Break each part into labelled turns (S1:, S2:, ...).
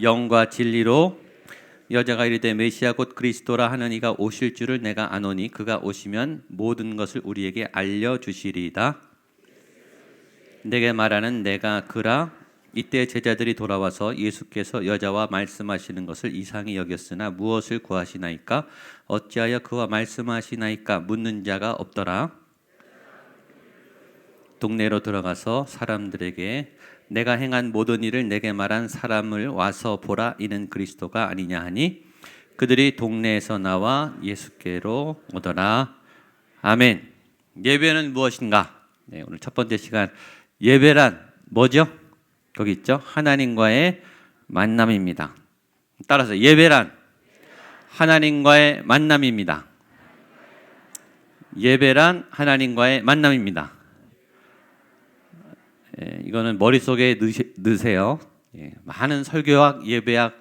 S1: 영과 진리로 여자가 이르되 메시아 곧 그리스도라 하는 이가 오실 줄을 내가 아노니 그가 오시면 모든 것을 우리에게 알려주시리이다. 내게 말하는 내가 그라. 이때 제자들이 돌아와서 예수께서 여자와 말씀하시는 것을 이상히 여겼으나 무엇을 구하시나이까? 어찌하여 그와 말씀하시나이까? 묻는 자가 없더라. 동네로 들어가서 사람들에게 내가 행한 모든 일을 내게 말한 사람을 와서 보라. 이는 그리스도가 아니냐 하니 그들이 동네에서 나와 예수께로 오더라. 아멘. 예배는 무엇인가? 네, 오늘 첫 번째 시간 예배란 뭐죠? 거기 있죠. 하나님과의 만남입니다. 따라서 예배란 하나님과의 만남입니다. 예배란 하나님과의 만남입니다. 이거는 머릿속에 넣으세요. 많은 설교학, 예배학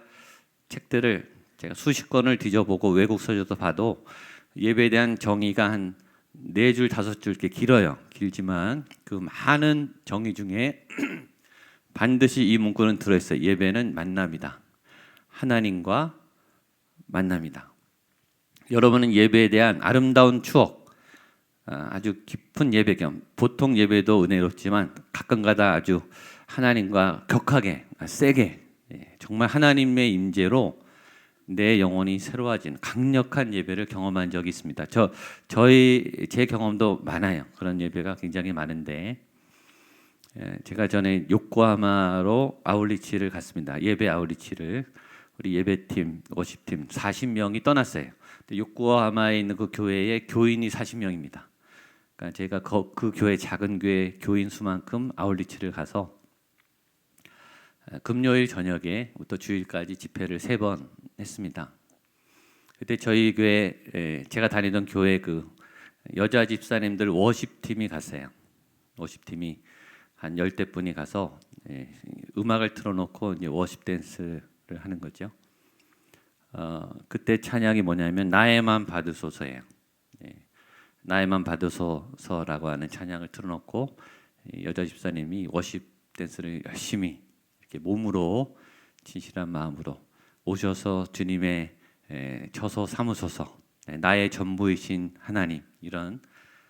S1: 책들을 제가 수십 권을 뒤져보고 외국 서적도 봐도 예배에 대한 정의가 한 4줄, 5줄 이렇게 길어요. 길지만 그 많은 정의 중에 반드시 이 문구는 들어있어요. 예배는 만남이다. 하나님과 만남이다. 여러분은 예배에 대한 아름다운 추억, 아주 깊은 예배 겸 보통 예배도 은혜롭지만 가끔가다 아주 하나님과 격하게 세게 정말 하나님의 임재로 내 영혼이 새로워진 강력한 예배를 경험한 적이 있습니다. 제 경험도 많아요. 그런 예배가 굉장히 많은데 제가 전에 요코하마로 아울리치를 갔습니다. 예배 아울리치를 우리 예배팀, 워십팀 40명이 떠났어요. 요코하마에 있는 그 교회에 교인이 40명입니다. 그러니까 제가 그 교회 작은 교회 교인 수만큼 아울리치를 가서 금요일 저녁에부터 주일까지 집회를 3번 했습니다. 그때 저희 교회 제가 다니던 교회 그 여자 집사님들 워십팀이 갔어요. 워십팀이 한 10대 분이 가서 음악을 틀어놓고 이제 워십 댄스를 하는 거죠. 그때 찬양이 뭐냐면 나에만 받으소서예요. 나에만 받으소서라고 하는 찬양을 틀어놓고 여자 집사님이 워십 댄스를 열심히 이렇게 몸으로 진실한 마음으로 오셔서 주님의 처소 삼으소서, 나의 전부이신 하나님, 이런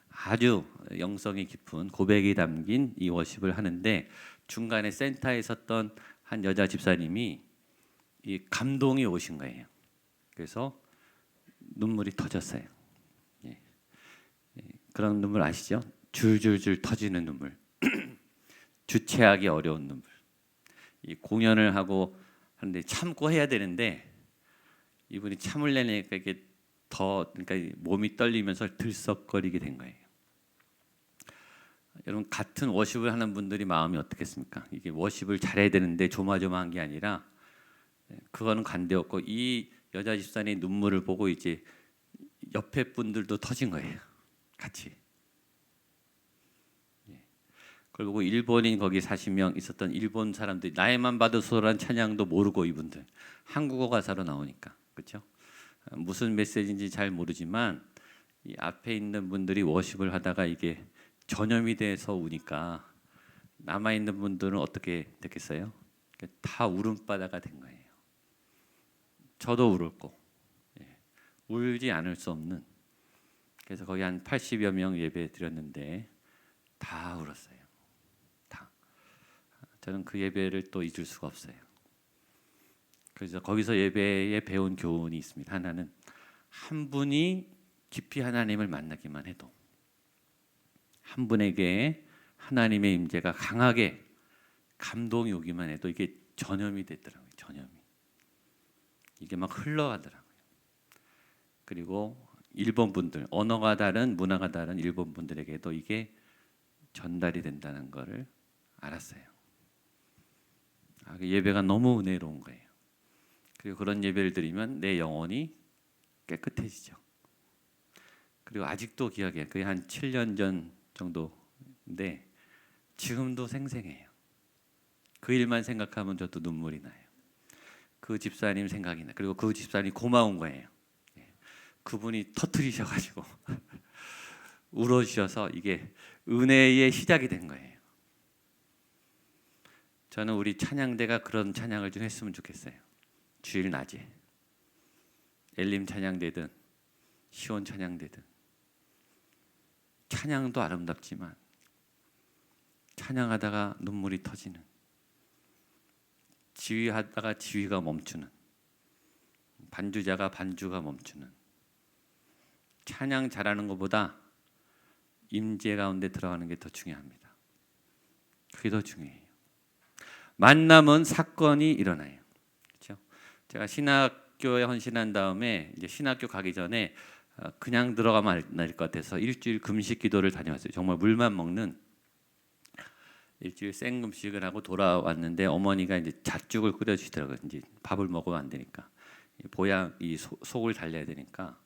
S1: 아주 영성이 깊은 고백이 담긴 이 워십을 하는데 중간에 센터에 섰던 한 여자 집사님이 이 감동이 오신 거예요. 그래서 눈물이 터졌어요. 그런 눈물 아시죠? 줄줄줄 터지는 눈물. 주체하기 어려운 눈물. 이 공연을 하고 하는데 참고 해야 되는데 이분이 참으려니까 이게 그러니까 몸이 떨리면서 들썩거리게 된 거예요. 여러분 같은 워십을 하는 분들이 마음이 어떻겠습니까? 이게 워십을 잘해야 되는데 조마조마한 게 아니라 그거는 관대없고 이 여자 집사님의 눈물을 보고 이제 옆에 분들도 터진 거예요. 같이. 그걸 보고 일본인 거기 40명 있었던 일본 사람들이 나에만 받으소서라는 찬양도 모르고 이분들 한국어 가사로 나오니까 그렇죠? 무슨 메시지인지 잘 모르지만 이 앞에 있는 분들이 워십을 하다가 이게 전염이 돼서 우니까 남아 있는 분들은 어떻게 됐겠어요? 다 울음바다가 된 거예요. 저도 울었고 울지 않을 수 없는. 그래서 거기 한 80여 명 예배 드렸는데 다 울었어요. 다. 저는 그 예배를 또 잊을 수가 없어요. 그래서 거기서 예배에 배운 교훈이 있습니다. 하나는 한 분이 깊이 하나님을 만나기만 해도 한 분에게 하나님의 임재가 강하게 감동이 오기만 해도 이게 전염이 됐더라고요. 전염이. 이게 막 흘러가더라고요. 그리고 일본 분들, 언어가 다른 문화가 다른 일본 분들에게도 이게 전달이 된다는 것을 알았어요. 예배가 너무 은혜로운 거예요. 그리고 그런 예배를 드리면 내 영혼이 깨끗해지죠. 그리고 아직도 기억해요. 그게 한 7년 전 정도인데 지금도 생생해요. 그 일만 생각하면 저도 눈물이 나요. 그 집사님 생각이 나. 그리고 그 집사님이 고마운 거예요. 그분이 터뜨리셔가지고 울어주셔서 이게 은혜의 시작이 된 거예요. 저는 우리 찬양대가 그런 찬양을 좀 했으면 좋겠어요. 주일 낮에 엘림 찬양대든 시온 찬양대든 찬양도 아름답지만 찬양하다가 눈물이 터지는, 지휘하다가 지휘가 멈추는, 반주자가 반주가 멈추는, 찬양 잘하는 것보다 임재 가운데 들어가는 게 더 중요합니다. 그게 더 중요해요. 만남은 사건이 일어나요. 그렇죠? 제가 신학교에 헌신한 다음에 이제 신학교 가기 전에 그냥 들어가면 안 될 것 같아서 일주일 금식 기도를 다녀왔어요. 정말 물만 먹는 일주일 생금식을 하고 돌아왔는데 어머니가 이제 잣죽을 끓여주시더라고요. 이제 밥을 먹으면 안 되니까 보양 이 속을 달래야 되니까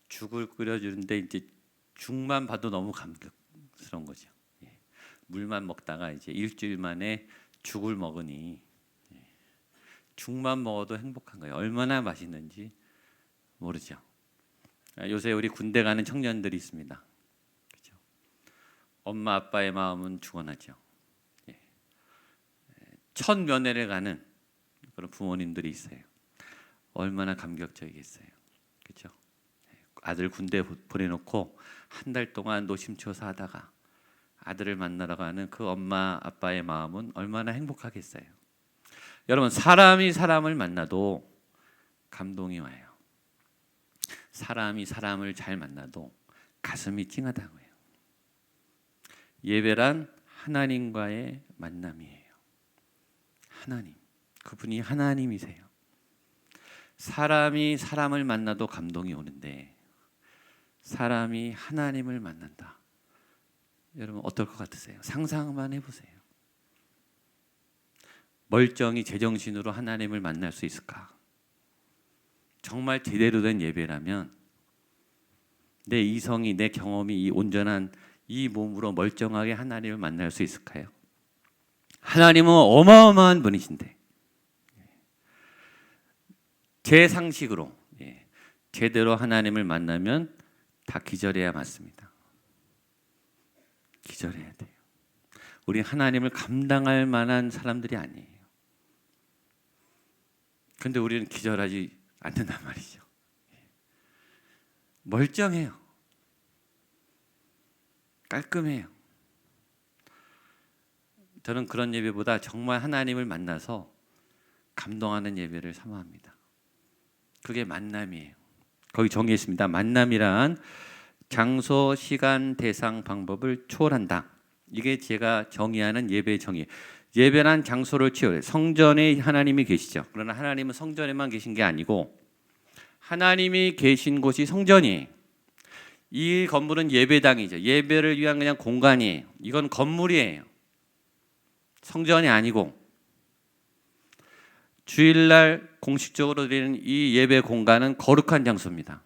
S1: 죽을 끓여주는데 이제 죽만 봐도 너무 감격스러운 거죠. 예. 물만 먹다가 이제 일주일 만에 죽을 먹으니 죽만 먹어도 행복한 거예요. 얼마나 맛있는지 모르죠. 요새 우리 군대 가는 청년들이 있습니다. 그렇죠? 엄마 아빠의 마음은 죽어나죠. 예. 첫 면회를 가는 그런 부모님들이 있어요. 얼마나 감격적이겠어요. 그렇죠? 아들 군대 보내놓고 한 달 동안 노심초사 하다가 아들을 만나러 가는 그 엄마 아빠의 마음은 얼마나 행복하겠어요. 여러분, 사람이 사람을 만나도 감동이 와요. 사람이 사람을 잘 만나도 가슴이 찡하다고 해요. 예배란 하나님과의 만남이에요. 하나님, 그분이 하나님이세요. 사람이 사람을 만나도 감동이 오는데 사람이 하나님을 만난다. 여러분 어떨 것 같으세요? 상상만 해보세요. 멀쩡히 제정신으로 하나님을 만날 수 있을까? 정말 제대로 된 예배라면 내 이성이, 내 경험이 이 온전한 이 몸으로 멀쩡하게 하나님을 만날 수 있을까요? 하나님은 어마어마한 분이신데 제 상식으로 제대로 하나님을 만나면 다 기절해야 맞습니다. 기절해야 돼요. 우리 하나님을 감당할 만한 사람들이 아니에요. 근데 우리는 기절하지 않는단 말이죠. 멀쩡해요. 깔끔해요. 저는 그런 예배보다 정말 하나님을 만나서 감동하는 예배를 사모합니다. 그게 만남이에요. 거기 정의했습니다. 만남이란 장소, 시간, 대상, 방법을 초월한다. 이게 제가 정의하는 예배의 정의. 예배란 장소를 초월해. 성전에 하나님이 계시죠. 그러나 하나님은 성전에만 계신 게 아니고 하나님이 계신 곳이 성전이에요. 이 건물은 예배당이죠. 예배를 위한 그냥 공간이에요. 이건 건물이에요. 성전이 아니고 주일날 공식적으로 드리는 이 예배 공간은 거룩한 장소입니다.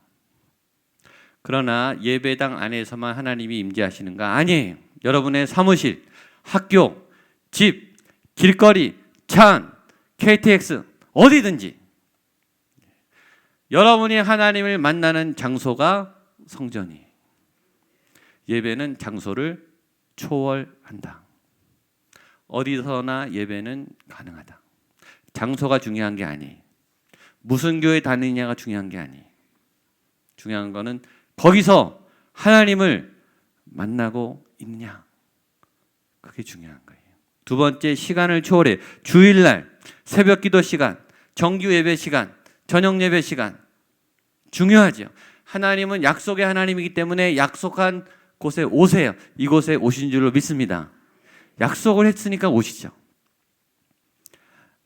S1: 그러나 예배당 안에서만 하나님이 임재하시는가? 아니에요. 여러분의 사무실, 학교, 집, 길거리, 차, KTX 어디든지 여러분이 하나님을 만나는 장소가 성전이에요. 예배는 장소를 초월한다. 어디서나 예배는 가능하다. 장소가 중요한 게 아니에요. 무슨 교회 다니냐가 중요한 게 아니에요. 중요한 거는 거기서 하나님을 만나고 있느냐. 그게 중요한 거예요. 두 번째, 시간을 초월해. 주일날 새벽 기도 시간, 정규 예배 시간, 저녁 예배 시간 중요하죠. 하나님은 약속의 하나님이기 때문에 약속한 곳에 오세요. 이곳에 오신 줄로 믿습니다. 약속을 했으니까 오시죠.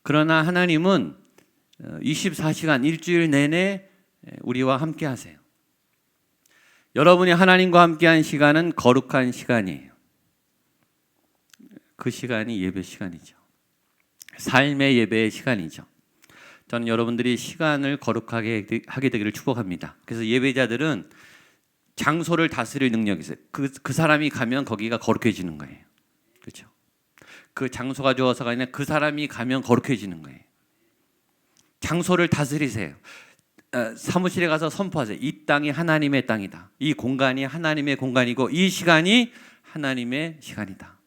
S1: 그러나 하나님은 24시간 일주일 내내 우리와 함께 하세요. 여러분이 하나님과 함께한 시간은 거룩한 시간이에요. 그 시간이 예배 시간이죠. 삶의 예배의 시간이죠. 저는 여러분들이 시간을 거룩하게 하게 되기를 축복합니다. 그래서 예배자들은 장소를 다스릴 능력이 있어요. 그 사람이 가면 거기가 거룩해지는 거예요. 그렇죠? 그 장소가 좋아서가 아니라 그 사람이 가면 거룩해지는 거예요. 장소를 다스리세요. 사무실에 가서 선포하세요. 이 땅이 하나님의 땅이다. 이 공간이 하나님의 공간이고 이 시간이 하나님의 시간이다.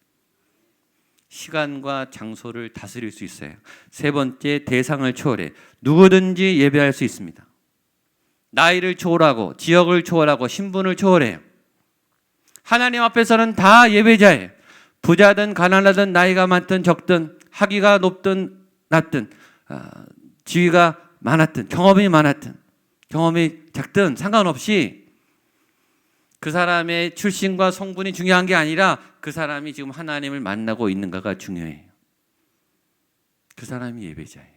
S1: 시간과 장소를 다스릴 수 있어요. 세 번째, 대상을 초월해. 누구든지 예배할 수 있습니다. 나이를 초월하고 지역을 초월하고 신분을 초월해요. 하나님 앞에서는 다 예배자예요. 부자든 가난하든 나이가 많든 적든 학위가 높든 낮든 지위가 많았든 경험이 많았든 경험이 작든 상관없이 그 사람의 출신과 성분이 중요한 게 아니라 그 사람이 지금 하나님을 만나고 있는가가 중요해요. 그 사람이 예배자예요.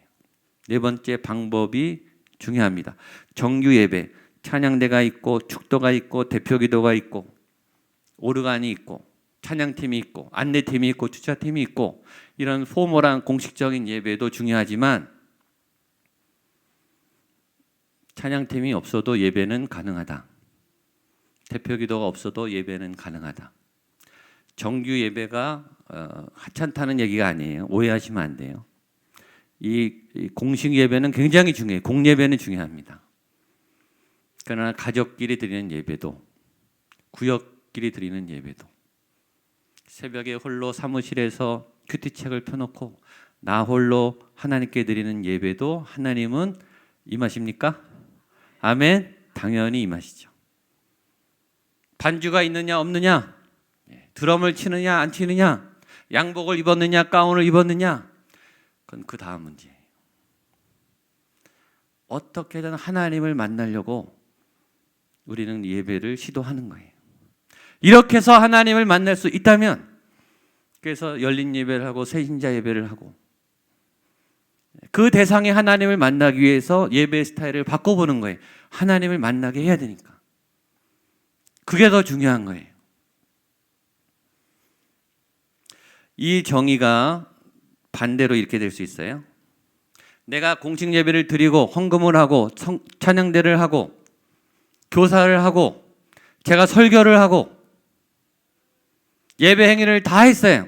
S1: 네 번째 방법이 중요합니다. 정규 예배, 찬양대가 있고 축도가 있고 대표기도가 있고 오르간이 있고 찬양팀이 있고 안내팀이 있고 주차팀이 있고 이런 포멀한 공식적인 예배도 중요하지만 찬양팀이 없어도 예배는 가능하다. 대표기도가 없어도 예배는 가능하다. 정규 예배가 하찮다는 얘기가 아니에요. 오해하시면 안 돼요. 이 공식 예배는 굉장히 중요해요. 공예배는 중요합니다. 그러나 가족끼리 드리는 예배도 구역끼리 드리는 예배도 새벽에 홀로 사무실에서 큐티책을 펴놓고 나 홀로 하나님께 드리는 예배도 하나님은 임하십니까? 아멘. 당연히 임하시죠. 반주가 있느냐 없느냐, 드럼을 치느냐 안 치느냐, 양복을 입었느냐 가운을 입었느냐, 그건 그 다음 문제예요. 어떻게든 하나님을 만나려고 우리는 예배를 시도하는 거예요. 이렇게 해서 하나님을 만날 수 있다면, 그래서 열린 예배를 하고 새신자 예배를 하고 그 대상의 하나님을 만나기 위해서 예배 스타일을 바꿔보는 거예요. 하나님을 만나게 해야 되니까. 그게 더 중요한 거예요. 이 정의가 반대로 이렇게 될 수 있어요. 내가 공식 예배를 드리고 헌금을 하고 찬양대를 하고 교사를 하고 제가 설교를 하고 예배 행위를 다 했어요.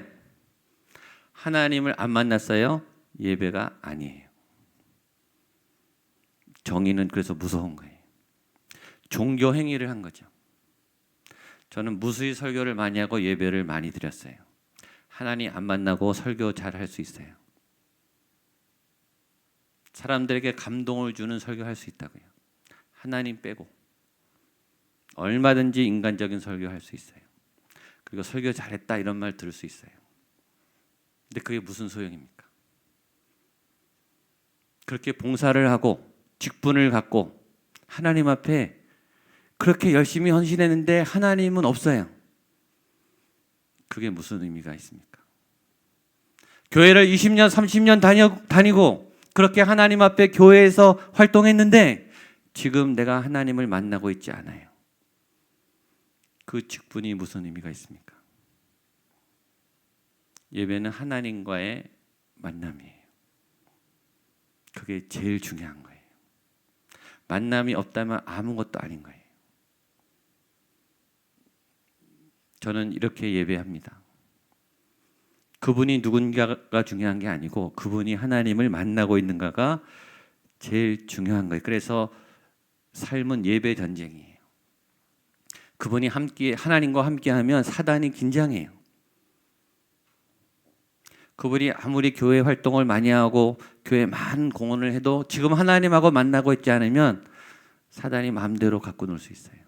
S1: 하나님을 안 만났어요? 예배가 아니에요. 정의는 그래서 무서운 거예요. 종교 행위를 한 거죠. 저는 무수히 설교를 많이 하고 예배를 많이 드렸어요. 하나님 안 만나고 설교 잘 할 수 있어요. 사람들에게 감동을 주는 설교할 수 있다고요. 하나님 빼고 얼마든지 인간적인 설교할 수 있어요. 그리고 설교 잘했다 이런 말 들을 수 있어요. 근데 그게 무슨 소용입니까? 그렇게 봉사를 하고 직분을 갖고 하나님 앞에 그렇게 열심히 헌신했는데 하나님은 없어요. 그게 무슨 의미가 있습니까? 교회를 20년, 30년 다니고 그렇게 하나님 앞에 교회에서 활동했는데 지금 내가 하나님을 만나고 있지 않아요. 그 직분이 무슨 의미가 있습니까? 예배는 하나님과의 만남이에요. 그게 제일 중요한 거예요. 만남이 없다면 아무것도 아닌 거예요. 저는 이렇게 예배합니다. 그분이 누군가가 중요한 게 아니고 그분이 하나님을 만나고 있는가가 제일 중요한 거예요. 그래서 삶은 예배 전쟁이에요. 그분이 함께 하나님과 함께하면 사단이 긴장해요. 그분이 아무리 교회 활동을 많이 하고 교회 많은 공헌을 해도 지금 하나님하고 만나고 있지 않으면 사단이 마음대로 갖고 놀 수 있어요.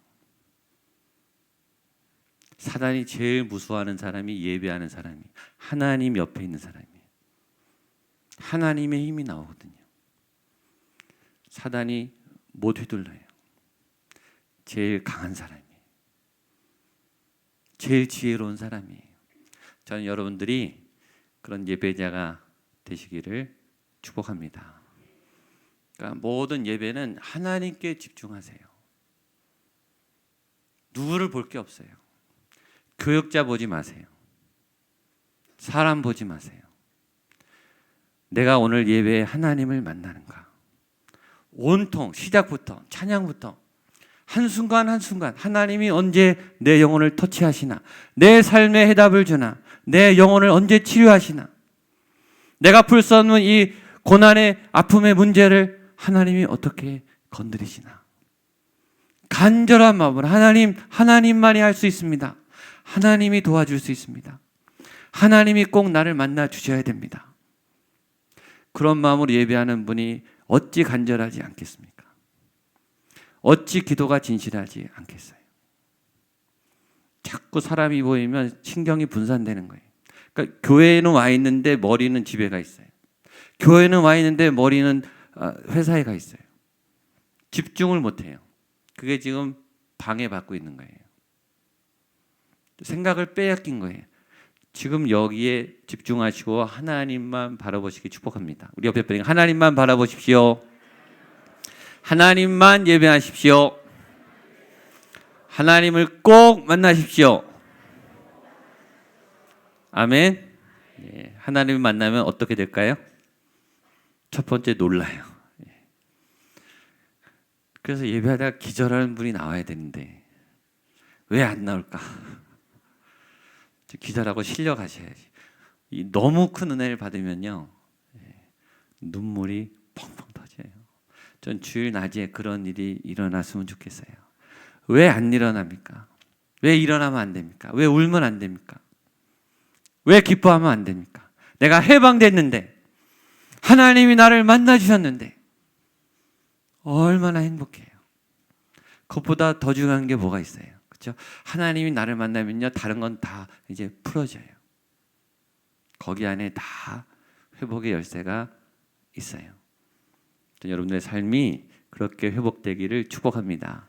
S1: 사단이 제일 무서워하는 사람이 예배하는 사람이 하나님 옆에 있는 사람이에요. 하나님의 힘이 나오거든요. 사단이 못 휘둘러요. 제일 강한 사람이에요. 제일 지혜로운 사람이에요. 저는 여러분들이 그런 예배자가 되시기를 축복합니다. 그러니까 모든 예배는 하나님께 집중하세요. 누구를 볼 게 없어요. 교역자 보지 마세요. 사람 보지 마세요. 내가 오늘 예배에 하나님을 만나는가? 온통 시작부터 찬양부터 한순간 한순간 하나님이 언제 내 영혼을 터치하시나? 내 삶에 해답을 주나? 내 영혼을 언제 치료하시나? 내가 풀 수 없는 이 고난의 아픔의 문제를 하나님이 어떻게 건드리시나? 간절한 마음으로 하나님만이 할 수 있습니다. 하나님이 도와줄 수 있습니다. 하나님이 꼭 나를 만나 주셔야 됩니다. 그런 마음으로 예배하는 분이 어찌 간절하지 않겠습니까? 어찌 기도가 진실하지 않겠어요? 자꾸 사람이 보이면 신경이 분산되는 거예요. 그러니까 교회에는 와 있는데 머리는 집에 가 있어요. 교회는 와 있는데 머리는 회사에 가 있어요. 집중을 못해요. 그게 지금 방해받고 있는 거예요. 생각을 빼앗긴 거예요. 지금 여기에 집중하시고 하나님만 바라보시기 축복합니다. 우리 옆에 분에게 하나님만 바라보십시오. 하나님만 예배하십시오. 하나님을 꼭 만나십시오. 아멘. 예, 하나님을 만나면 어떻게 될까요? 첫 번째 놀라요. 예. 그래서 예배하다가 기절하는 분이 나와야 되는데 왜 안 나올까? 기절하고 실려가셔야지. 너무 큰 은혜를 받으면요, 예, 눈물이 펑펑 터져요. 전 주일 낮에 그런 일이 일어났으면 좋겠어요. 왜 안 일어납니까? 왜 일어나면 안 됩니까? 왜 울면 안 됩니까? 왜 기뻐하면 안 됩니까? 내가 해방됐는데, 하나님이 나를 만나 주셨는데 얼마나 행복해요. 그것보다 더 중요한 게 뭐가 있어요? 그렇죠? 하나님이 나를 만나면요, 다른 건 다 이제 풀어져요. 거기 안에 다 회복의 열쇠가 있어요. 여러분들의 삶이 그렇게 회복되기를 축복합니다.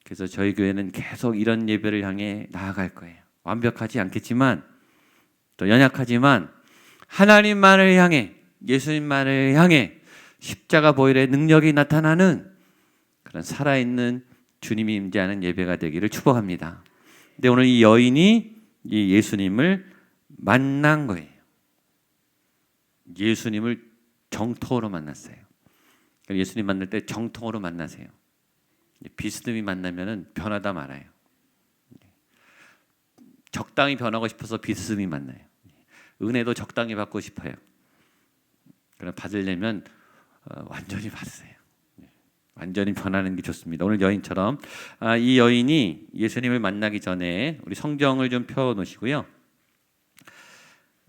S1: 그래서 저희 교회는 계속 이런 예배를 향해 나아갈 거예요. 완벽하지 않겠지만, 또 연약하지만 하나님만을 향해, 예수님만을 향해 십자가 보혈의 능력이 나타나는 그런 살아있는 주님이 임재하는 예배가 되기를 축복합니다. 근데 오늘 이 여인이 이 예수님을 만난 거예요. 예수님을 정통으로 만났어요. 예수님 만날 때 정통으로 만나세요. 비스듬히 만나면 변하다 말아요. 적당히 변하고 싶어서 비스듬히 만나요. 은혜도 적당히 받고 싶어요. 그럼 받으려면 완전히 받으세요. 완전히 변하는 게 좋습니다. 오늘 여인처럼 이 여인이 예수님을 만나기 전에 우리 성경을 좀 펴놓으시고요.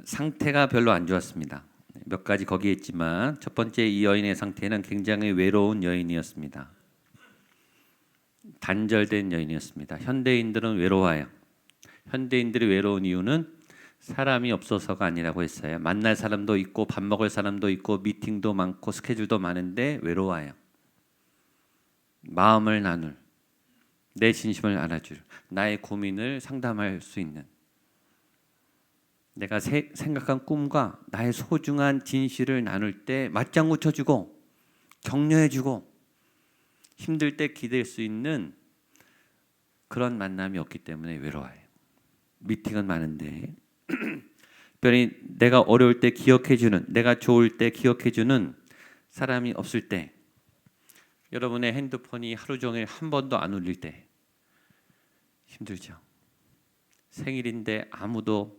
S1: 상태가 별로 안 좋았습니다. 몇 가지 거기에 있지만 첫 번째, 이 여인의 상태는 굉장히 외로운 여인이었습니다. 단절된 여인이었습니다. 현대인들은 외로워요. 현대인들이 외로운 이유는 사람이 없어서가 아니라고 했어요. 만날 사람도 있고 밥 먹을 사람도 있고 미팅도 많고 스케줄도 많은데 외로워요. 마음을 나눌, 내 진심을 알아줄, 나의 고민을 상담할 수 있는, 내가 생각한 꿈과 나의 소중한 진실을 나눌 때 맞장구 쳐주고 격려해주고 힘들 때 기댈 수 있는 그런 만남이 없기 때문에 외로워요. 미팅은 많은데 특별히 내가 어려울 때 기억해주는, 내가 좋을 때 기억해주는 사람이 없을 때, 여러분의 핸드폰이 하루 종일 한 번도 안 울릴 때 힘들죠. 생일인데 아무도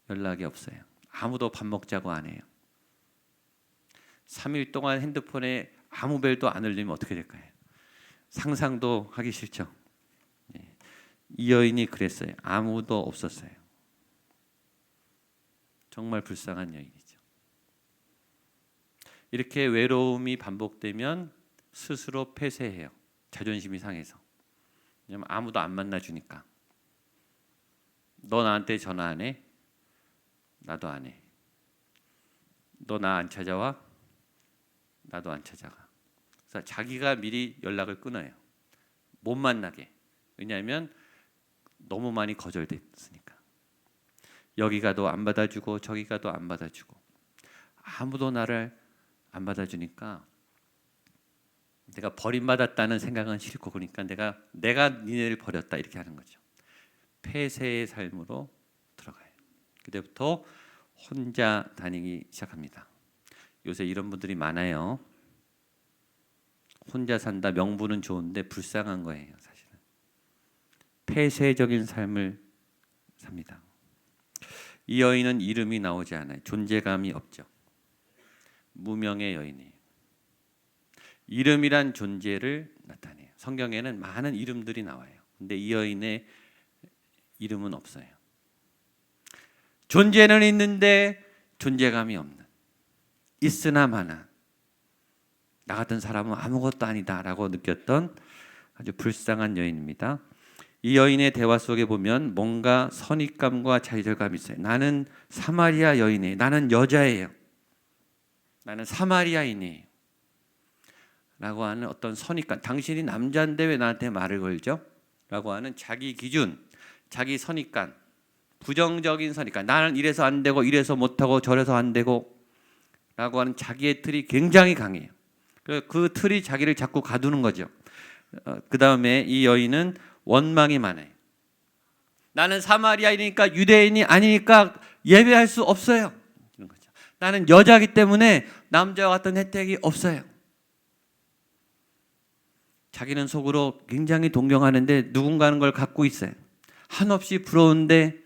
S1: 연락이 없어요. 아무도 밥 먹자고 안 해요. 3일 동안 핸드폰에 아무 벨도 안 울리면 어떻게 될까요? 상상도 하기 싫죠. 이 여인이 그랬어요. 아무도 없었어요. 정말 불쌍한 여인이죠. 이렇게 외로움이 반복되면 스스로 폐쇄해요. 자존심이 상해서. 왜냐면 아무도 안 만나주니까. 너 나한테 전화 안 해? 나도 안 해. 너 나 안 찾아와? 나도 안 찾아가. 그래서 자기가 미리 연락을 끊어요. 못 만나게. 왜냐하면 너무 많이 거절됐으니까. 여기 가도 안 받아주고 저기 가도 안 받아주고 아무도 나를 안 받아주니까 내가 버림받았다는 생각은 싫고, 그러니까 내가 니네를 버렸다 이렇게 하는 거죠. 폐쇄의 삶으로 들어가요. 그때부터 혼자 다니기 시작합니다. 요새 이런 분들이 많아요. 혼자 산다, 명분은 좋은데 불쌍한 거예요. 사실은 폐쇄적인 삶을 삽니다. 이 여인은 이름이 나오지 않아요. 존재감이 없죠. 무명의 여인이에요. 이름이란 존재를 나타내요. 성경에는 많은 이름들이 나와요. 근데 이 여인의 이름은 없어요. 존재는 있는데 존재감이 없는, 있으나 마나 나 같은 사람은 아무것도 아니다라고 느꼈던 아주 불쌍한 여인입니다. 이 여인의 대화 속에 보면 뭔가 선입감과 좌절감이 있어요. 나는 사마리아 여인이에요. 나는 여자예요. 나는 사마리아인이에요. 라고 하는 어떤 선입감. 당신이 남자인데 왜 나한테 말을 걸죠? 라고 하는 자기 기준, 자기 선입감, 부정적인 선입감. 나는 이래서 안 되고 이래서 못하고 저래서 안 되고 라고 하는 자기의 틀이 굉장히 강해요. 그 틀이 자기를 자꾸 가두는 거죠. 그 다음에 이 여인은 원망이 많아요. 나는 사마리아인이니까, 유대인이 아니니까 예배할 수 없어요. 이런 거죠. 나는 여자이기 때문에 남자와 같은 혜택이 없어요. 자기는 속으로 굉장히 동경하는데 누군가는 걸 갖고 있어요. 한없이 부러운데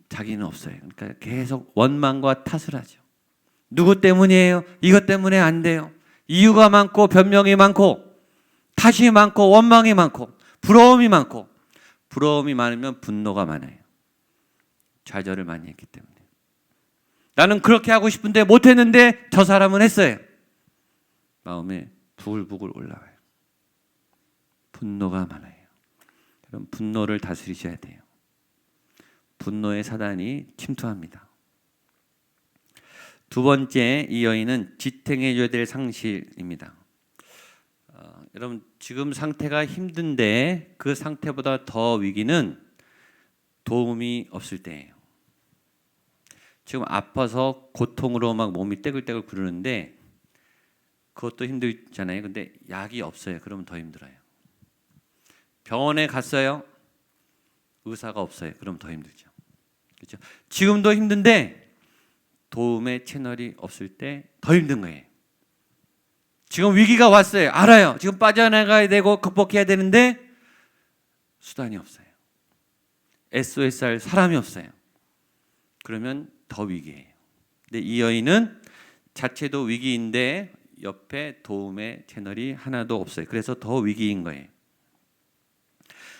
S1: 자기는 없어요. 그러니까 계속 원망과 탓을 하죠. 누구 때문이에요? 이것 때문에 안 돼요. 이유가 많고 변명이 많고 탓이 많고 원망이 많고 부러움이 많고, 부러움이 많으면 분노가 많아요. 좌절을 많이 했기 때문에. 나는 그렇게 하고 싶은데 못했는데 저 사람은 했어요. 마음에 부글부글 올라와요. 분노가 많아요. 여러분, 분노를 다스리셔야 돼요. 분노의 사단이 침투합니다. 두 번째, 이 여인은 지탱해줘야 될 상실입니다. 여러분, 지금 상태가 힘든데 그 상태보다 더 위기는 도움이 없을 때예요. 지금 아파서 고통으로 막 몸이 떼글떼글 구르는데 그것도 힘들잖아요. 근데 약이 없어요. 그러면 더 힘들어요. 병원에 갔어요. 의사가 없어요. 그럼 더 힘들죠. 그렇죠? 지금도 힘든데 도움의 채널이 없을 때 더 힘든 거예요. 지금 위기가 왔어요. 알아요. 지금 빠져나가야 되고 극복해야 되는데 수단이 없어요. SOS 할 사람이 없어요. 그러면 더 위기예요. 근데 이 여인은 자체도 위기인데 옆에 도움의 채널이 하나도 없어요. 그래서 더 위기인 거예요.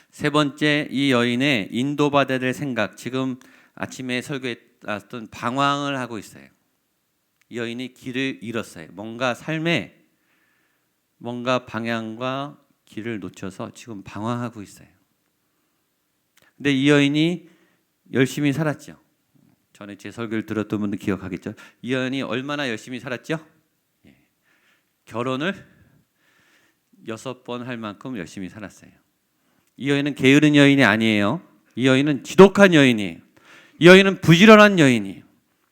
S1: 세 번째, 이 여인의 인도받아야 될 생각. 지금 아침에 설교에 나왔던 방황을 하고 있어요. 이 여인이 길을 잃었어요. 뭔가 삶에 뭔가 방향과 길을 놓쳐서 지금 방황하고 있어요. 근데 이 여인이 열심히 살았죠. 전에 제 설교를 들었던 분들 기억하겠죠. 이 여인이 얼마나 열심히 살았죠? 결혼을 6번 할 만큼 열심히 살았어요. 이 여인은 게으른 여인이 아니에요. 이 여인은 지독한 여인이에요. 이 여인은 부지런한 여인이에요.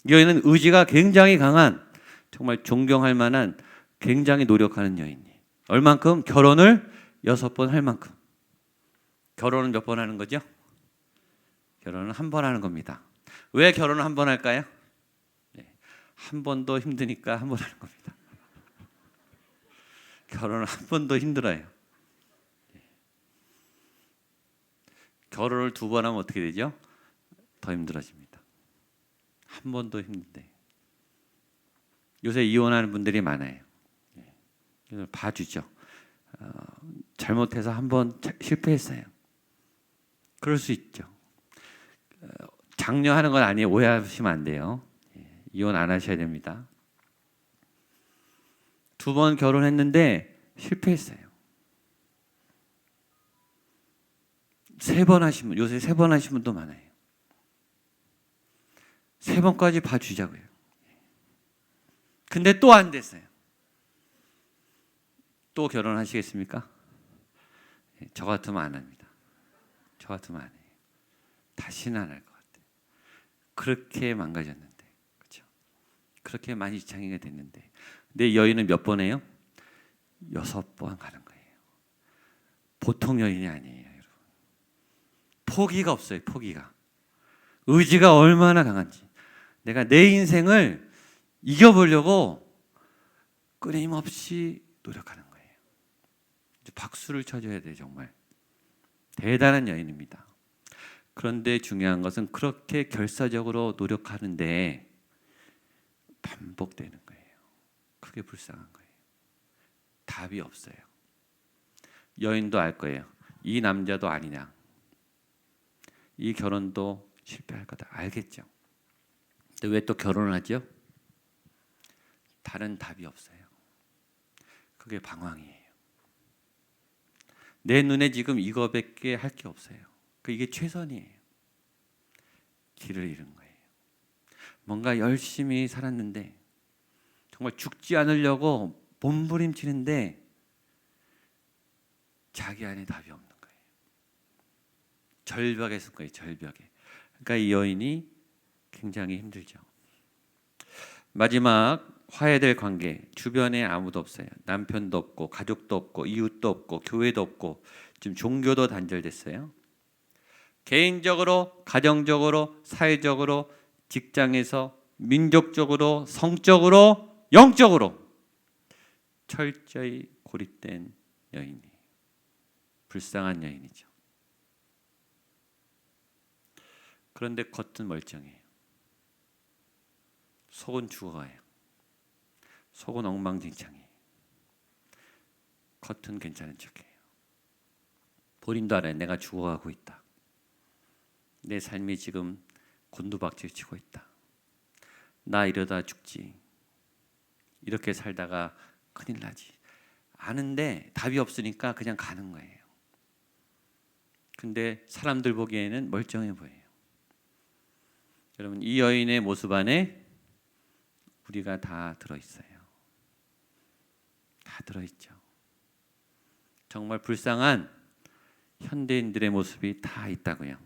S1: 이 여인은 의지가 굉장히 강한, 정말 존경할 만한 굉장히 노력하는 여인이에요. 얼만큼? 결혼을 6번 할 만큼. 결혼은 몇 번 하는 거죠? 결혼은 한 번 하는 겁니다. 왜 결혼을 한 번 할까요? 한 번도 힘드니까 한 번 하는 겁니다. 결혼은 한 번도 힘들어요. 결혼을 2번 하면 어떻게 되죠? 더 힘들어집니다. 한 번도 힘든데. 요새 이혼하는 분들이 많아요. 봐주죠. 잘못해서 한 번 실패했어요. 그럴 수 있죠. 장려하는 건 아니에요. 오해하시면 안 돼요. 이혼 안 하셔야 됩니다. 2번 결혼했는데 실패했어요. 3번 하신 분, 요새 3번 하신 분도 많아요. 3번까지 봐주자고요. 근데 또 안 됐어요. 또 결혼하시겠습니까? 저 같으면 안 합니다. 저 같으면 안 해요. 다시는 안 할 것 같아요. 그렇게 망가졌는데, 그렇죠? 그렇게 많이 지창이가 됐는데, 근데 여인은 몇 번 해요? 6번 가는 거예요. 보통 여인이 아니에요, 여러분. 포기가 없어요. 포기가. 의지가 얼마나 강한지. 내가 내 인생을 이겨보려고 끊임없이 노력하는 거예요. 박수를 쳐줘야 돼요. 정말 대단한 여인입니다. 그런데 중요한 것은 그렇게 결사적으로 노력하는데 반복되는 거예요. 그게 불쌍한 거예요. 답이 없어요. 여인도 알 거예요. 이 남자도 아니냐, 이 결혼도 실패할 거다 알겠죠. 근데 왜 또 결혼을 하죠? 다른 답이 없어요. 그게 방황이에요. 내 눈에 지금 이거밖에 할 게 없어요. 이게 최선이에요. 길을 잃은 거예요. 뭔가 열심히 살았는데 정말 죽지 않으려고 몸부림치는데 자기 안에 답이 없는 거예요. 절벽에 선 거예요. 절벽에. 그러니까 이 여인이 굉장히 힘들죠. 마지막 화해될 관계, 주변에 아무도 없어요. 남편도 없고 가족도 없고 이웃도 없고 교회도 없고 지금 종교도 단절됐어요. 개인적으로, 가정적으로, 사회적으로, 직장에서, 민족적으로, 성적으로, 영적으로 철저히 고립된 여인이, 불쌍한 여인이죠. 그런데 겉은 멀쩡해요. 속은 죽어가요. 속은 엉망진창이에요. 겉은 괜찮은 척해요. 본인도 알아요. 내가 죽어가고 있다. 내 삶이 지금 곤두박질 치고 있다. 나 이러다 죽지. 이렇게 살다가 큰일 나지. 아는데 답이 없으니까 그냥 가는 거예요. 근데 사람들 보기에는 멀쩡해 보여요. 여러분, 이 여인의 모습 안에 우리가 다 들어있어요. 다 들어있죠. 정말 불쌍한 현대인들의 모습이 다 있다고요.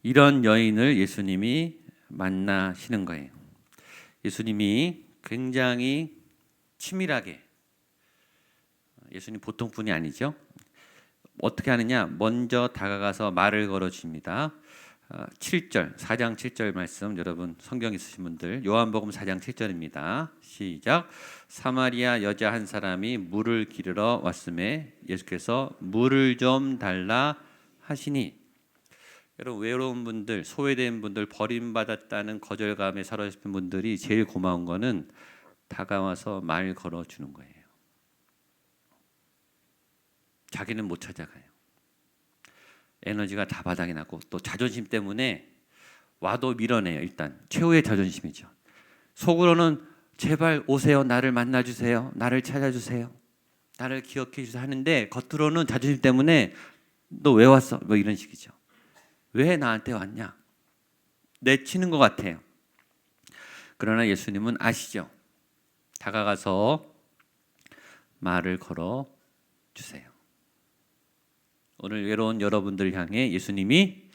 S1: 이런 여인을 예수님이 만나시는 거예요. 예수님이 굉장히 치밀하게, 예수님 보통 분이 아니죠. 어떻게 하느냐? 먼저 다가가서 말을 걸어줍니다. 7절, 4장 7절 말씀, 여러분 성경 있으신 분들 요한복음 4장 7절입니다. 시작. 사마리아 여자 한 사람이 물을 기르러 왔음에 예수께서 물을 좀 달라 하시니. 여러분, 외로운 분들, 소외된 분들, 버림받았다는 거절감에 사로잡힌 분들이 제일 고마운 거는 다가와서 말 걸어주는 거예요. 자기는 못 찾아가요. 에너지가 다 바닥이 나고 또 자존심 때문에 와도 밀어내요. 일단 최후의 자존심이죠. 속으로는 제발 오세요. 나를 만나주세요. 나를 찾아주세요. 나를 기억해 주세요 하는데 겉으로는 자존심 때문에 너 왜 왔어? 뭐 이런 식이죠. 왜 나한테 왔냐? 내치는 것 같아요. 그러나 예수님은 아시죠? 다가가서 말을 걸어 주세요. 오늘 외로운 여러분들 향해 예수님이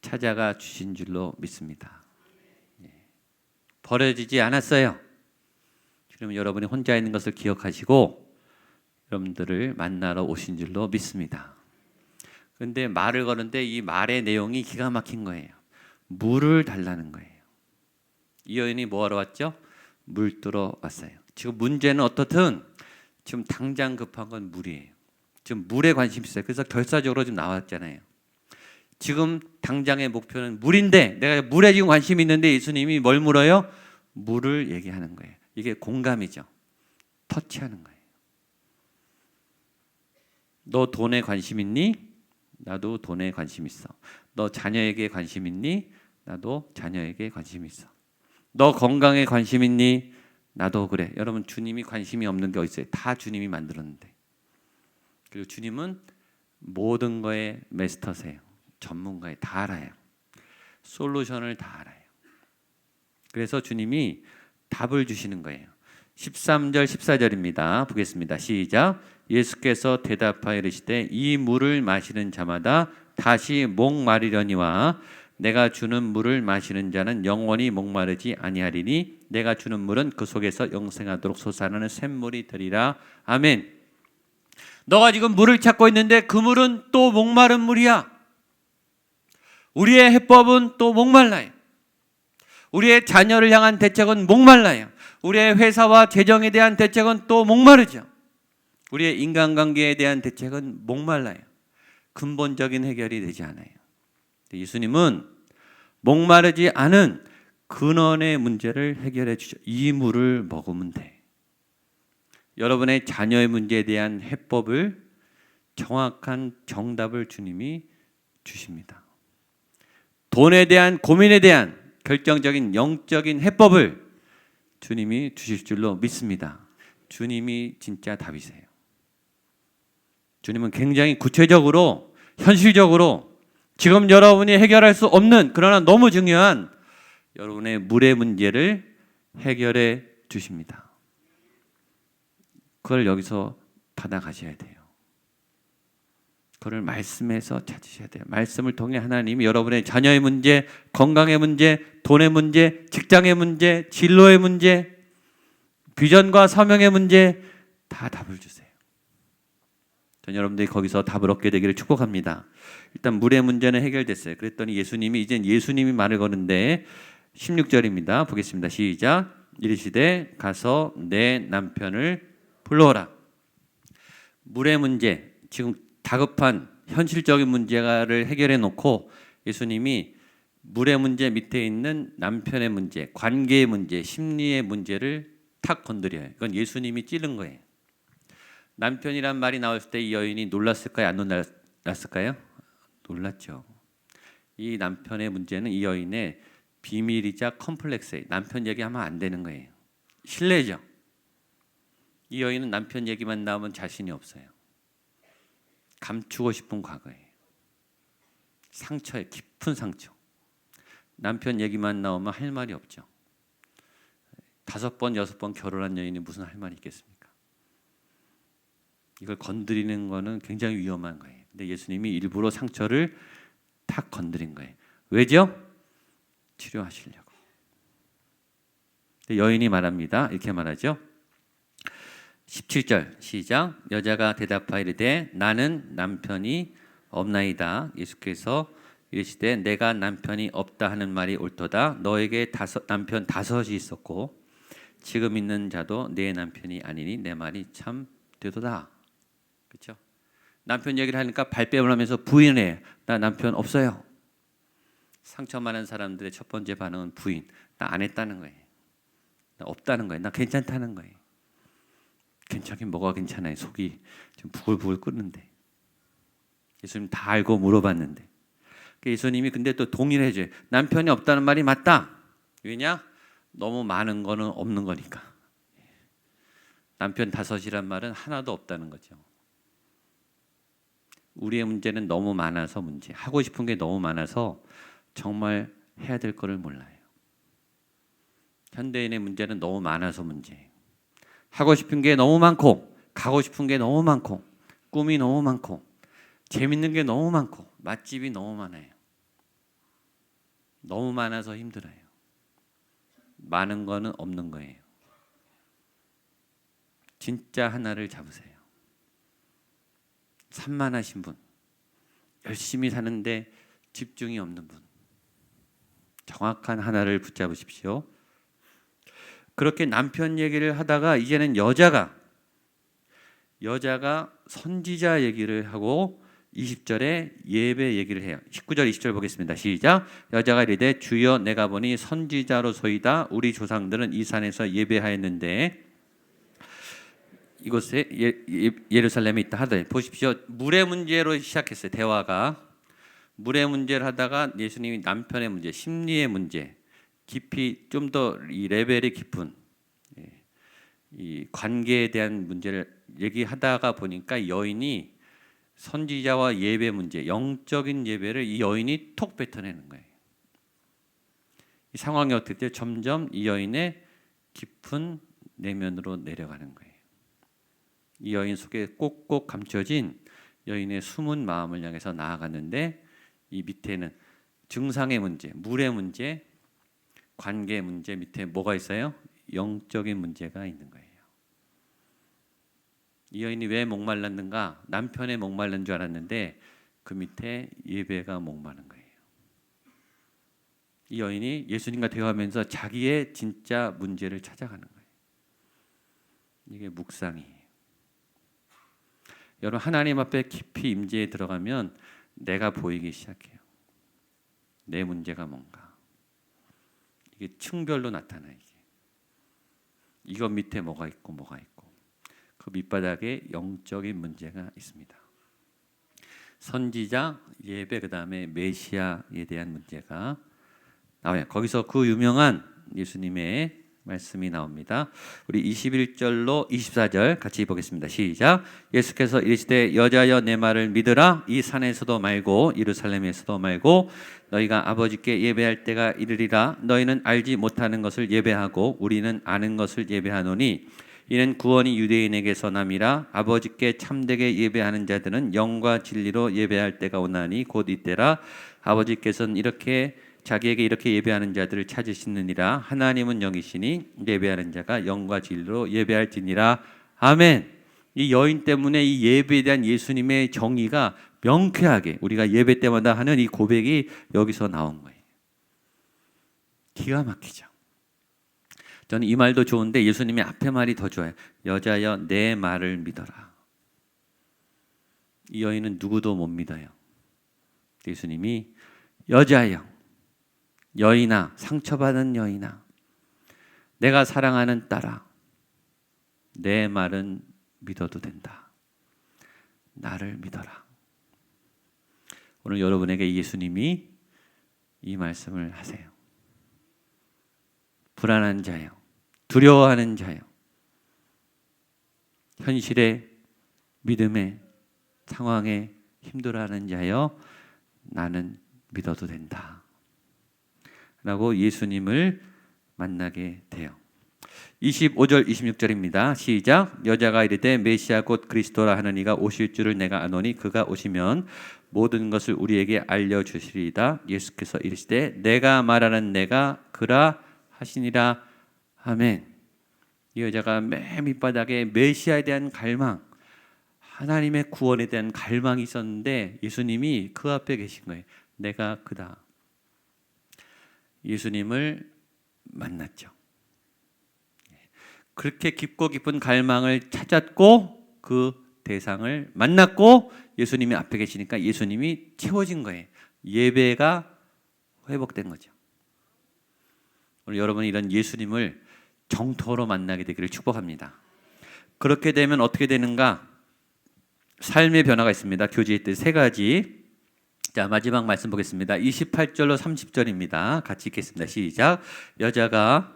S1: 찾아가 주신 줄로 믿습니다. 버려지지 않았어요. 지금 여러분이 혼자 있는 것을 기억하시고 여러분들을 만나러 오신 줄로 믿습니다. 그런데 말을 거는데 이 말의 내용이 기가 막힌 거예요. 물을 달라는 거예요. 이 여인이 뭐하러 왔죠? 물 뜨러 왔어요. 지금 문제는 어떻든 지금 당장 급한 건 물이에요. 지금 물에 관심이 있어요. 그래서 결사적으로 지금 나왔잖아요. 지금 당장의 목표는 물인데 내가 물에 지금 관심이 있는데 예수님이 뭘 물어요? 물을 얘기하는 거예요. 이게 공감이죠. 터치하는 거예요. 너 돈에 관심 있니? 나도 돈에 관심 있어. 너 자녀에게 관심 있니? 나도 자녀에게 관심 있어. 너 건강에 관심 있니? 나도 그래. 여러분, 주님이 관심이 없는 게 어디 있어요? 다 주님이 만들었는데. 그리고 주님은 모든 거에 마스터세요. 전문가에 다 알아요. 솔루션을 다 알아요. 그래서 주님이 답을 주시는 거예요. 13절 14절입니다. 보겠습니다. 시작. 예수께서 대답하여 이르시되 이 물을 마시는 자마다 다시 목마르려니와 내가 주는 물을 마시는 자는 영원히 목마르지 아니하리니 내가 주는 물은 그 속에서 영생하도록 솟아나는 샘물이 되리라. 아멘. 너가 지금 물을 찾고 있는데 그 물은 또 목마른 물이야. 우리의 해법은 또 목말라요. 우리의 자녀를 향한 대책은 목말라요. 우리의 회사와 재정에 대한 대책은 또 목마르죠. 우리의 인간관계에 대한 대책은 목말라요. 근본적인 해결이 되지 않아요. 예수님은 목마르지 않은 근원의 문제를 해결해 주죠. 이 물을 먹으면 돼. 여러분의 자녀의 문제에 대한 해법을, 정확한 정답을 주님이 주십니다. 돈에 대한 고민에 대한 결정적인 영적인 해법을 주님이 주실 줄로 믿습니다. 주님이 진짜 답이세요. 주님은 굉장히 구체적으로 현실적으로 지금 여러분이 해결할 수 없는 그러나 너무 중요한 여러분의 물의 문제를 해결해 주십니다. 그걸 여기서 받아가셔야 돼요. 그걸 말씀에서 찾으셔야 돼요. 말씀을 통해 하나님이 여러분의 자녀의 문제, 건강의 문제, 돈의 문제, 직장의 문제, 진로의 문제, 비전과 사명의 문제 다 답을 주세요. 전 여러분들이 거기서 답을 얻게 되기를 축복합니다. 일단 물의 문제는 해결됐어요. 그랬더니 예수님이 이젠 예수님이 말을 거는데 16절입니다. 보겠습니다. 시작. 이르시되 가서 내 남편을 불러오라. 물의 문제, 지금 다급한 현실적인 문제를 해결해 놓고 예수님이 물의 문제 밑에 있는 남편의 문제, 관계의 문제, 심리의 문제를 탁 건드려요. 이건 예수님이 찌른 거예요. 남편이란 말이 나왔을 때 이 여인이 놀랐을까요? 안 놀랐을까요? 놀랐죠. 이 남편의 문제는 이 여인의 비밀이자 컴플렉스예요. 남편 얘기하면 안 되는 거예요. 실례죠. 이 여인은 남편 얘기만 나오면 자신이 없어요. 감추고 싶은 과거예요. 상처에 깊은 상처. 남편 얘기만 나오면 할 말이 없죠. 5번, 6번 결혼한 여인이 무슨 할 말이 있겠습니까? 이걸 건드리는 거는 굉장히 위험한 거예요. 근데 예수님이 일부러 상처를 탁 건드린 거예요. 왜죠? 치료하시려고. 여인이 말합니다. 이렇게 말하죠. 17절 시작. 여자가 대답하여 이르되 나는 남편이 없나이다. 예수께서 이르시되 내가 남편이 없다 하는 말이 옳도다. 너에게 남편 5이 있었고 지금 있는 자도 내 남편이 아니니 내 말이 참 되도다. 그렇죠? 남편 얘기를 하니까 발뺌을 하면서 부인해. 나 남편 없어요. 상처 많은 사람들의 첫 번째 반응은 부인. 나 안 했다는 거예요. 나 없다는 거예요. 나 괜찮다는 거예요. 괜찮긴 뭐가 괜찮아요. 속이 좀 부글부글 끓는데. 예수님 다 알고 물어봤는데. 예수님이 근데 또 동의를 해줘요. 남편이 없다는 말이 맞다. 왜냐? 너무 많은 거는 없는 거니까. 남편 5이란 말은 하나도 없다는 거죠. 우리의 문제는 너무 많아서 문제. 하고 싶은 게 너무 많아서 정말 해야 될 거를 몰라요. 현대인의 문제는 너무 많아서 문제예요. 하고 싶은 게 너무 많고 가고 싶은 게 너무 많고 꿈이 너무 많고 재밌는 게 너무 많고 맛집이 너무 많아요. 너무 많아서 힘들어요. 많은 거는 없는 거예요. 진짜 하나를 잡으세요. 산만하신 분, 열심히 사는데 집중이 없는 분, 정확한 하나를 붙잡으십시오. 그렇게 남편 얘기를 하다가 이제는 여자가 선지자 얘기를 하고 20절에 예배 얘기를 해요. 19절 20절 보겠습니다. 시작. 여자가 이르되 주여 내가 보니 선지자로소이다. 우리 조상들은 이 산에서 예배하였는데 이곳에 예루살렘에 있다 하되. 보십시오. 물의 문제로 시작했어요. 대화가. 물의 문제를 하다가 예수님이 남편의 문제, 심리의 문제, 깊이 좀 더 이 레벨이 깊은 이 관계에 대한 문제를 얘기하다가 보니까 여인이 선지자와 예배 문제, 영적인 예배를 이 여인이 톡 뱉어내는 거예요. 이 상황이 어떻게 돼요? 점점 이 여인의 깊은 내면으로 내려가는 거예요. 이 여인 속에 꼭꼭 감춰진 여인의 숨은 마음을 향해서 나아갔는데 이 밑에는 증상의 문제, 물의 문제, 관계의 문제 밑에 뭐가 있어요? 영적인 문제가 있는 거예요. 이 여인이 왜 목말랐는가? 남편의 목말른 줄 알았는데 그 밑에 예배가 목마른 거예요. 이 여인이 예수님과 대화하면서 자기의 진짜 문제를 찾아가는 거예요. 이게 묵상이에요. 여러분 하나님 앞에 깊이 임재에 들어가면 내가 보이기 시작해요. 내 문제가 뭔가. 이게 층별로 나타나요. 이것 밑에 뭐가 있고 뭐가 있고 그 밑바닥에 영적인 문제가 있습니다. 선지자, 예배, 그 다음에 메시아에 대한 문제가 나와요. 거기서 그 유명한 예수님의 말씀이 나옵니다. 우리 21절로 24절 같이 보겠습니다. 시작. 예수께서 이르시되 여자여 내 말을 믿으라. 이 산에서도 말고 예루살렘에서도 말고 너희가 아버지께 예배할 때가 이르리라. 너희는 알지 못하는 것을 예배하고 우리는 아는 것을 예배하노니 이는 구원이 유대인에게서 남이라. 아버지께 참되게 예배하는 자들은 영과 진리로 예배할 때가 오나니 곧 이때라. 아버지께서는 자기에게 이렇게 예배하는 자들을 찾으시느니라. 하나님은 영이시니 예배하는 자가 영과 진리로 예배할지니라. 아멘. 이 여인 때문에 이 예배에 대한 예수님의 정의가 명쾌하게 우리가 예배 때마다 하는 이 고백이 여기서 나온 거예요. 기가 막히죠. 저는 이 말도 좋은데 예수님의 앞에 말이 더 좋아요. 여자여 내 말을 믿어라. 이 여인은 누구도 못 믿어요. 예수님이 여자여, 여인아, 상처받은 여인아, 내가 사랑하는 딸아, 내 말은 믿어도 된다. 나를 믿어라. 오늘 여러분에게 예수님이 이 말씀을 하세요. 불안한 자요, 두려워하는 자요, 현실의 믿음의 상황에 힘들어하는 자요, 나는 믿어도 된다 라고 예수님을 만나게 돼요. 25절 26절입니다. 시작. 여자가 이르되 메시아 곧 그리스도라 하는 이가 오실 줄을 내가 아노니 그가 오시면 모든 것을 우리에게 알려주시리이다. 예수께서 이르시되 내가 말하는 내가 그라 하시니라. 아멘. 이 여자가 맨 밑바닥에 메시아에 대한 갈망, 하나님의 구원에 대한 갈망이 있었는데 예수님이 그 앞에 계신 거예요. 내가 그다. 예수님을 만났죠. 그렇게 깊고 깊은 갈망을 찾았고 그 대상을 만났고 예수님이 앞에 계시니까 예수님이 채워진 거예요. 예배가 회복된 거죠. 오늘 여러분이 이런 예수님을 정토로 만나게 되기를 축복합니다. 그렇게 되면 어떻게 되는가? 삶의 변화가 있습니다. 교제의 뜻 세 가지. 자, 마지막 말씀 보겠습니다. 28절로 30절입니다. 같이 읽겠습니다. 시작. 여자가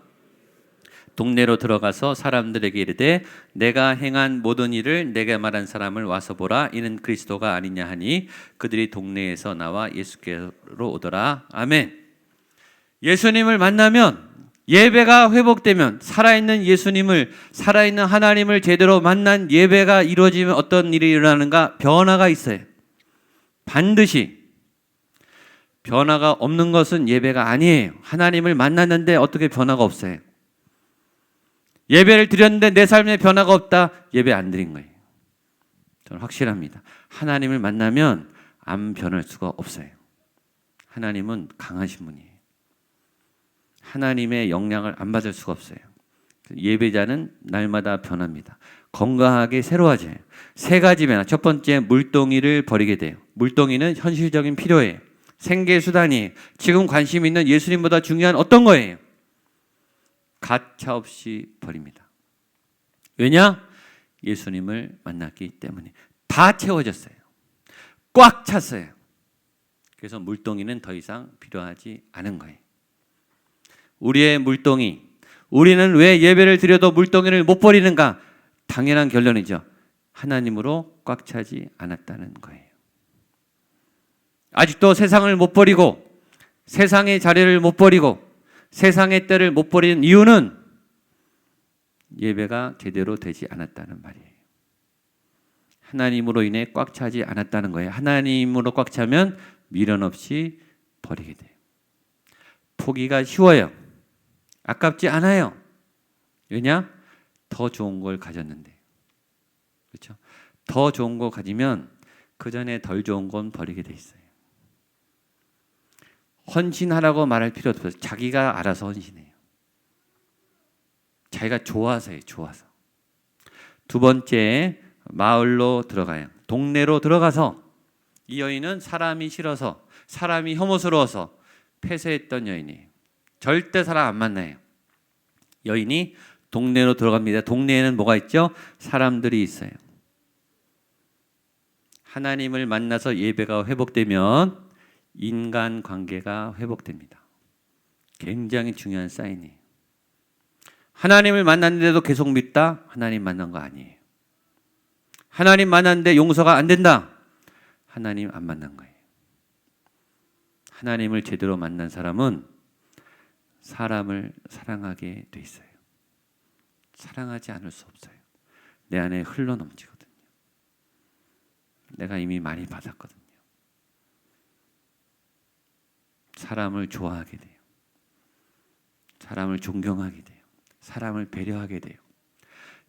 S1: 동네로 들어가서 사람들에게 이르되 내가 행한 모든 일을 내게 말한 사람을 와서 보라. 이는 그리스도가 아니냐 하니 그들이 동네에서 나와 예수께로 오더라. 아멘. 예수님을 만나면, 예배가 회복되면, 살아있는 예수님을, 살아있는 하나님을 제대로 만난 예배가 이루어지면 어떤 일이 일어나는가? 변화가 있어요. 반드시. 변화가 없는 것은 예배가 아니에요. 하나님을 만났는데 어떻게 변화가 없어요? 예배를 드렸는데 내 삶에 변화가 없다? 예배 안 드린 거예요. 저는 확실합니다. 하나님을 만나면 안 변할 수가 없어요. 하나님은 강하신 분이에요. 하나님의 영향을 안 받을 수가 없어요. 예배자는 날마다 변합니다. 건강하게 새로워져요. 세 가지 변화. 첫 번째, 물동이를 버리게 돼요. 물동이는 현실적인 필요예요. 생계수단이에요. 지금 관심 있는 예수님보다 중요한 어떤 거예요? 가차없이 버립니다. 왜냐? 예수님을 만났기 때문에. 다 채워졌어요. 꽉 찼어요. 그래서 물동이는 더 이상 필요하지 않은 거예요. 우리의 물동이, 우리는 왜 예배를 드려도 물동이를 못 버리는가? 당연한 결론이죠. 하나님으로 꽉 차지 않았다는 거예요. 아직도 세상을 못 버리고 세상의 자리를 못 버리고 세상의 때를 못 버리는 이유는 예배가 제대로 되지 않았다는 말이에요. 하나님으로 인해 꽉 차지 않았다는 거예요. 하나님으로 꽉 차면 미련 없이 버리게 돼요. 포기가 쉬워요. 아깝지 않아요. 왜냐? 더 좋은 걸 가졌는데. 그렇죠? 더 좋은 거 가지면 그 전에 덜 좋은 건 버리게 돼 있어요. 헌신하라고 말할 필요 없어요. 자기가 알아서 헌신해요. 자기가 좋아서요. 좋아서. 두 번째, 마을로 들어가요. 동네로 들어가서 이 여인은 사람이 싫어서, 사람이 혐오스러워서 폐쇄했던 여인이에요. 절대 사람 안 만나요. 여인이 동네로 들어갑니다. 동네에는 뭐가 있죠? 사람들이 있어요. 하나님을 만나서 예배가 회복되면 인간 관계가 회복됩니다. 굉장히 중요한 사인이에요. 하나님을 만났는데도 계속 믿다? 하나님 만난 거 아니에요. 하나님 만났는데 용서가 안 된다? 하나님 안 만난 거예요. 하나님을 제대로 만난 사람은 사람을 사랑하게 돼 있어요. 사랑하지 않을 수 없어요. 내 안에 흘러넘치거든요. 내가 이미 많이 받았거든요. 사람을 좋아하게 돼요. 사람을 존경하게 돼요. 사람을 배려하게 돼요.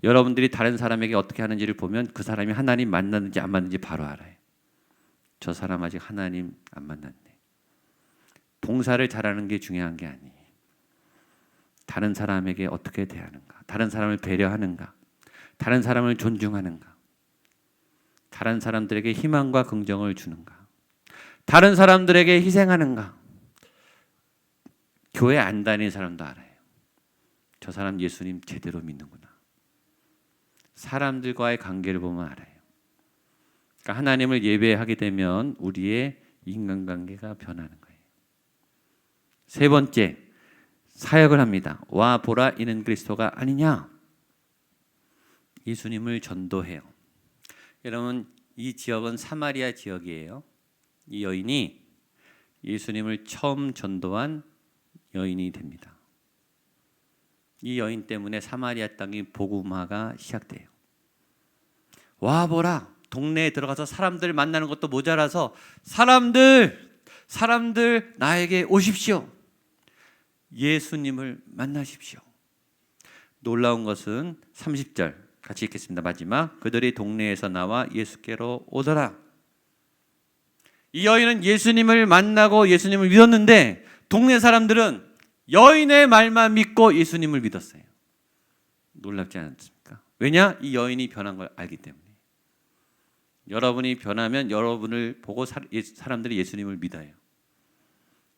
S1: 여러분들이 다른 사람에게 어떻게 하는지를 보면 그 사람이 하나님 만났는지 안 만났는지 바로 알아요. 저 사람 아직 하나님 안 만났네. 봉사를 잘하는 게 중요한 게 아니에요. 다른 사람에게 어떻게 대하는가, 다른 사람을 배려하는가, 다른 사람을 존중하는가, 다른 사람들에게 희망과 긍정을 주는가, 다른 사람들에게 희생하는가. 교회 안 다니는 사람도 알아요. 저 사람 예수님 제대로 믿는구나. 사람들과의 관계를 보면 알아요. 그러니까 하나님을 예배하게 되면 우리의 인간관계가 변하는 거예요. 세 번째, 사역을 합니다. 와 보라 이는 그리스도가 아니냐. 예수님을 전도해요. 여러분, 이 지역은 사마리아 지역이에요. 이 여인이 예수님을 처음 전도한 여인이 됩니다. 이 여인 때문에 사마리아 땅이 복음화가 시작돼요. 와 보라, 동네에 들어가서 사람들 만나는 것도 모자라서 사람들 나에게 오십시오. 예수님을 만나십시오. 놀라운 것은 30절 같이 읽겠습니다. 마지막, 그들이 동네에서 나와 예수께로 오더라. 이 여인은 예수님을 만나고 예수님을 믿었는데 동네 사람들은 여인의 말만 믿고 예수님을 믿었어요. 놀랍지 않습니까? 왜냐? 이 여인이 변한 걸 알기 때문에. 여러분이 변하면 여러분을 보고 사람들이 예수님을 믿어요.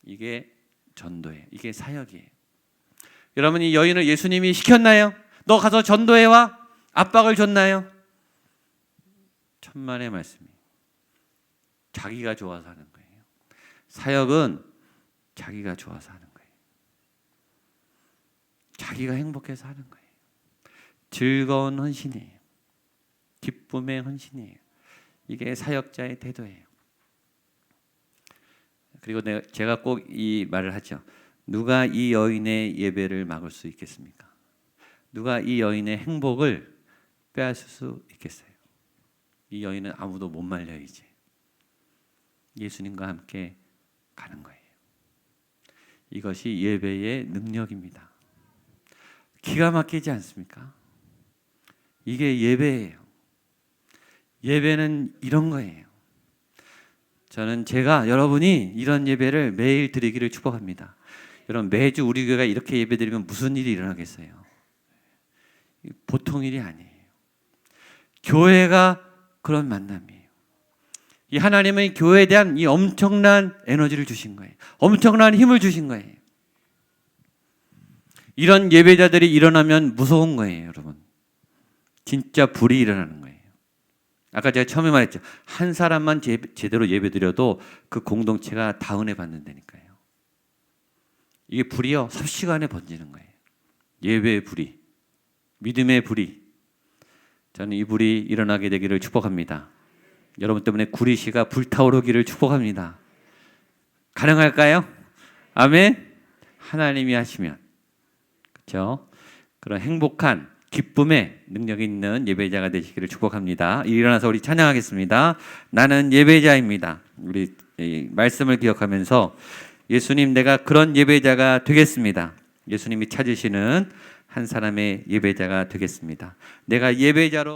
S1: 이게 전도예요. 이게 사역이에요. 여러분, 이 여인을 예수님이 시켰나요? 너 가서 전도해와? 압박을 줬나요? 천만의 말씀이에요. 자기가 좋아서 하는 거예요. 사역은 자기가 좋아서 하는 거예요. 자기가 행복해서 하는 거예요. 즐거운 헌신이에요. 기쁨의 헌신이에요. 이게 사역자의 태도예요. 그리고 제가 꼭 이 말을 하죠. 누가 이 여인의 예배를 막을 수 있겠습니까? 누가 이 여인의 행복을 빼앗을 수 있겠어요? 이 여인은 아무도 못 말려요. 이제 예수님과 함께 가는 거예요. 이것이 예배의 능력입니다. 기가 막히지 않습니까? 이게 예배예요. 예배는 이런 거예요. 저는 여러분이 이런 예배를 매일 드리기를 축복합니다. 여러분, 매주 우리 교회가 이렇게 예배드리면 무슨 일이 일어나겠어요? 보통 일이 아니에요. 교회가 그런 만남이에요. 이 하나님은 교회에 대한 이 엄청난 에너지를 주신 거예요. 엄청난 힘을 주신 거예요. 이런 예배자들이 일어나면 무서운 거예요, 여러분. 진짜 불이 일어나는 거예요. 아까 제가 처음에 말했죠. 한 사람만 제대로 예배드려도 그 공동체가 다 은혜 받는다니까요. 이게 불이요, 삽시간에 번지는 거예요. 예배의 불이, 믿음의 불이. 저는 이 불이 일어나게 되기를 축복합니다. 여러분 때문에 구리시가 불타오르기를 축복합니다. 가능할까요? 아멘. 하나님이 하시면, 그렇죠? 그런 행복한 기쁨의 능력이 있는 예배자가 되시기를 축복합니다. 일어나서 우리 찬양하겠습니다. 나는 예배자입니다. 우리 말씀을 기억하면서 예수님, 내가 그런 예배자가 되겠습니다. 예수님이 찾으시는 한 사람의 예배자가 되겠습니다. 내가 예배자로